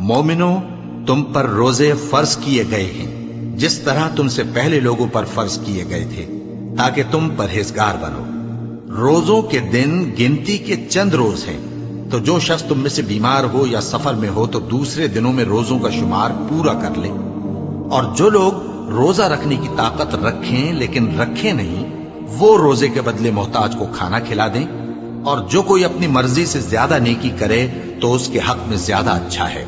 مومنو، تم پر روزے فرض کیے گئے ہیں جس طرح تم سے پہلے لوگوں پر فرض کیے گئے تھے، تاکہ تم پرہیزگار بنو۔ روزوں کے دن گنتی کے چند روز ہیں، تو جو شخص تم میں سے بیمار ہو یا سفر میں ہو تو دوسرے دنوں میں روزوں کا شمار پورا کر لے۔ اور جو لوگ روزہ رکھنے کی طاقت رکھیں لیکن رکھیں نہیں، وہ روزے کے بدلے محتاج کو کھانا کھلا دیں۔ اور جو کوئی اپنی مرضی سے زیادہ نیکی کرے تو اس کے حق میں زیادہ اچھا ہے،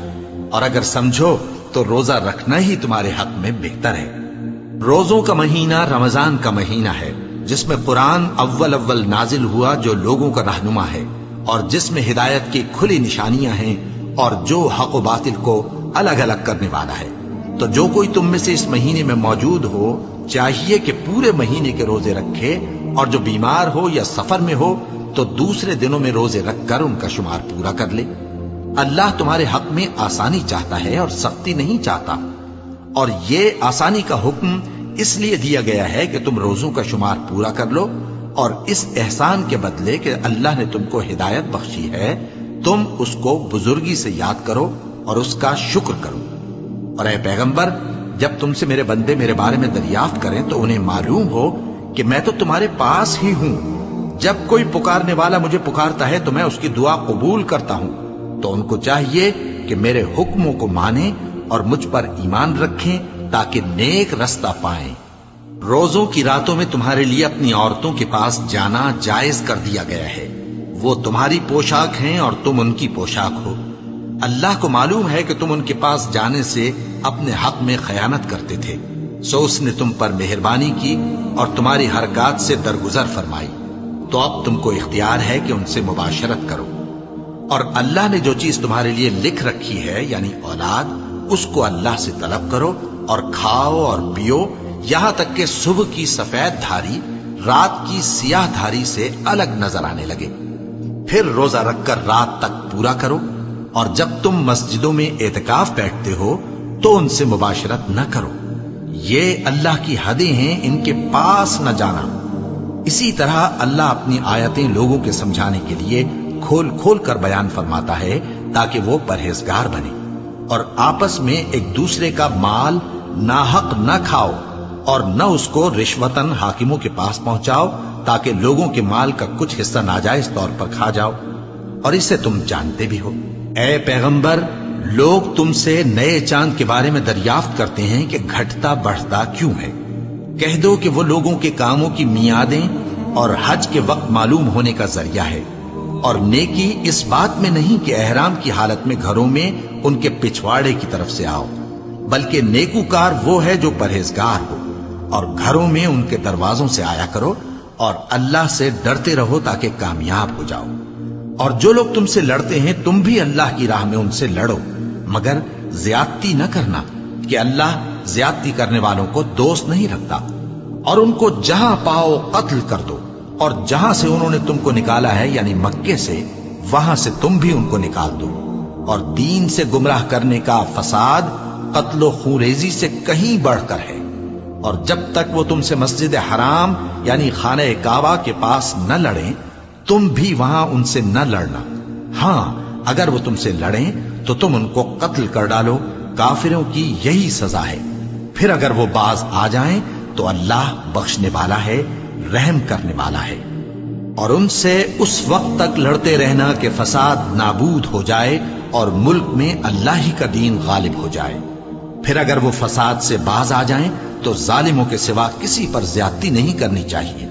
اور اگر سمجھو تو روزہ رکھنا ہی تمہارے حق میں بہتر ہے۔ روزوں کا مہینہ رمضان کا مہینہ ہے، جس میں قرآن اول نازل ہوا، جو لوگوں کا رہنما ہے اور جس میں ہدایت کی کھلی نشانیاں ہیں اور جو حق و باطل کو الگ الگ کرنے والا ہے۔ تو جو کوئی تم میں سے اس مہینے میں موجود ہو چاہیے کہ پورے مہینے کے روزے رکھے، اور جو بیمار ہو یا سفر میں ہو تو دوسرے دنوں میں روزے رکھ کر ان کا شمار پورا کر لے۔ اللہ تمہارے حق میں آسانی چاہتا ہے اور سختی نہیں چاہتا، اور یہ آسانی کا حکم اس لیے دیا گیا ہے کہ تم روزوں کا شمار پورا کر لو، اور اس احسان کے بدلے کہ اللہ نے تم کو ہدایت بخشی ہے تم اس کو بزرگی سے یاد کرو اور اس کا شکر کرو۔ اور اے پیغمبر، جب تم سے میرے بندے میرے بارے میں دریافت کریں تو انہیں معلوم ہو کہ میں تو تمہارے پاس ہی ہوں۔ جب کوئی پکارنے والا مجھے پکارتا ہے تو میں اس کی دعا قبول کرتا ہوں۔ تو ان کو چاہیے کہ میرے حکموں کو مانیں اور مجھ پر ایمان رکھیں تاکہ نیک رستہ پائیں۔ روزوں کی راتوں میں تمہارے لیے اپنی عورتوں کے پاس جانا جائز کر دیا گیا ہے، وہ تمہاری پوشاک ہیں اور تم ان کی پوشاک ہو۔ اللہ کو معلوم ہے کہ تم ان کے پاس جانے سے اپنے حق میں خیانت کرتے تھے، سو اس نے تم پر مہربانی کی اور تمہاری حرکات سے درگزر فرمائی، تو اب تم کو اختیار ہے کہ ان سے مباشرت کرو۔ اور اللہ نے جو چیز تمہارے لیے لکھ رکھی ہے یعنی اولاد، اس کو اللہ سے طلب کرو اور کھاؤ اور پیو، یہاں تک کہ صبح کی سفید دھاری رات کی سیاہ دھاری سے الگ نظر آنے لگے۔ پھر روزہ رکھ کر رات تک پورا کرو، اور جب تم مسجدوں میں اعتکاف بیٹھتے ہو تو ان سے مباشرت نہ کرو، یہ اللہ کی حدیں ہیں، ان کے پاس نہ جانا۔ اسی طرح اللہ اپنی آیتیں لوگوں کے سمجھانے کے لیے کھول کھول کر بیان فرماتا ہے تاکہ وہ پرہیزگار بنے۔ اور آپس میں ایک دوسرے کا مال ناحق نہ کھاؤ، اور نہ اس کو رشوتاً حاکموں کے پاس پہنچاؤ تاکہ لوگوں کے مال کا کچھ حصہ ناجائز طور پر کھا جاؤ، اور اسے تم جانتے بھی ہو۔ اے پیغمبر، لوگ تم سے نئے چاند کے بارے میں دریافت کرتے ہیں کہ گھٹتا بڑھتا کیوں ہے۔ کہہ دو کہ وہ لوگوں کے کاموں کی میعادیں اور حج کے وقت معلوم ہونے کا ذریعہ ہے، اور نیکی اس بات میں نہیں کہ احرام کی حالت میں گھروں میں ان کے پچھواڑے کی طرف سے آؤ، بلکہ نیکوکار وہ ہے جو پرہیزگار ہو، اور گھروں میں ان کے دروازوں سے آیا کرو، اور اللہ سے ڈرتے رہو تاکہ کامیاب ہو جاؤ۔ اور جو لوگ تم سے لڑتے ہیں تم بھی اللہ کی راہ میں ان سے لڑو، مگر زیادتی نہ کرنا کہ اللہ زیادتی کرنے والوں کو دوست نہیں رکھتا۔ اور ان کو جہاں پاؤ قتل کر دو، اور جہاں سے انہوں نے تم کو نکالا ہے یعنی مکے سے، وہاں سے تم بھی ان کو نکال دو۔ اور دین سے گمراہ کرنے کا فساد قتل و خونریزی سے کہیں بڑھ کر ہے۔ اور جب تک وہ تم سے مسجد حرام یعنی خانہ کعبہ کے پاس نہ لڑیں تم بھی وہاں ان سے نہ لڑنا۔ ہاں، اگر وہ تم سے لڑیں تو تم ان کو قتل کر ڈالو، کافروں کی یہی سزا ہے۔ پھر اگر وہ باز آ جائیں تو اللہ بخشنے والا ہے، رحم کرنے والا ہے۔ اور ان سے اس وقت تک لڑتے رہنا کہ فساد نابود ہو جائے اور ملک میں اللہ ہی کا دین غالب ہو جائے۔ پھر اگر وہ فساد سے باز آ جائیں تو ظالموں کے سوا کسی پر زیادتی نہیں کرنی چاہیے۔